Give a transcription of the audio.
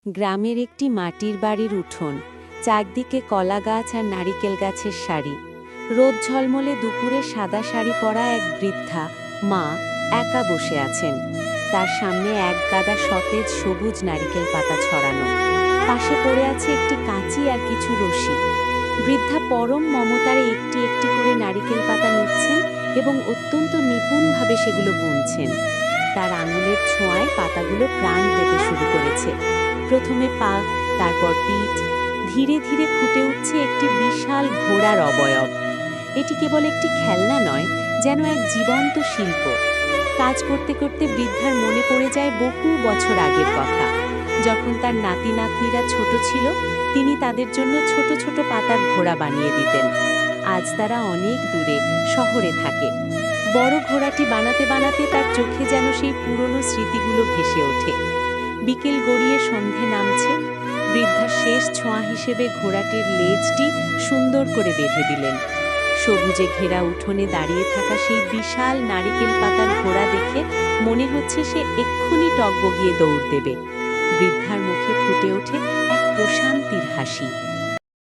গ্রামের একটি মাটির বাড়ির উঠোন, চারদিকে কলা গাছ আর নারিকেল গাছের সারি। রোদ ঝলমলে দুপুরে সাদা শাড়ি পরা এক বৃদ্ধা মা একা বসে আছেন। তার সামনে এক গাদা সতেজ সবুজ নারিকেল পাতা ছড়ানো। পাশে পড়ে আছে একটি কাঁচি আর কিছু রশি। বৃদ্ধা পরম মমতারে একটি একটি করে নারিকেল পাতা নিচ্ছেন এবং অত্যন্ত নিপুণভাবে সেগুলো বুনছেন। তার আঙুলের ছোঁয়ায় পাতাগুলো প্রাণ পেতে শুরু করেছে। প্রথমে পা, তারপর পিঠ, ধীরে ধীরে ফুটে উঠছে একটি বিশাল ঘোড়ার অবয়ব। এটি কেবল একটি খেলনা নয়, যেন এক জীবন্ত শিল্প। কাজ করতে করতে বৃদ্ধার মনে পড়ে যায় বহু বছর আগের কথা, যখন তার নাতি নাতনিরা ছোট ছিল। তিনি তাদের জন্য ছোট ছোট পাতার ঘোড়া বানিয়ে দিতেন। আজ তারা অনেক দূরে শহরে থাকে। বড় ঘোড়াটি বানাতে বানাতে তার চোখে যেন সেই পুরনো স্মৃতিগুলো ভেসে ওঠে। বিকেল গড়িয়ে সন্ধে নামছে। বৃদ্ধা শেষ ছোঁয়া হিসেবে ঘোড়াটির লেজটি সুন্দর করে বেঁধে দিলেন। সবুজে ঘেরা উঠোনে দাঁড়িয়ে থাকা সেই বিশাল নারিকেল পাতার ঘোড়া দেখে মনে হচ্ছে সে এক্ষুনি টগবগিয়ে দৌড় দেবে। বৃদ্ধার মুখে ফুটে ওঠে এক প্রশান্তির হাসি।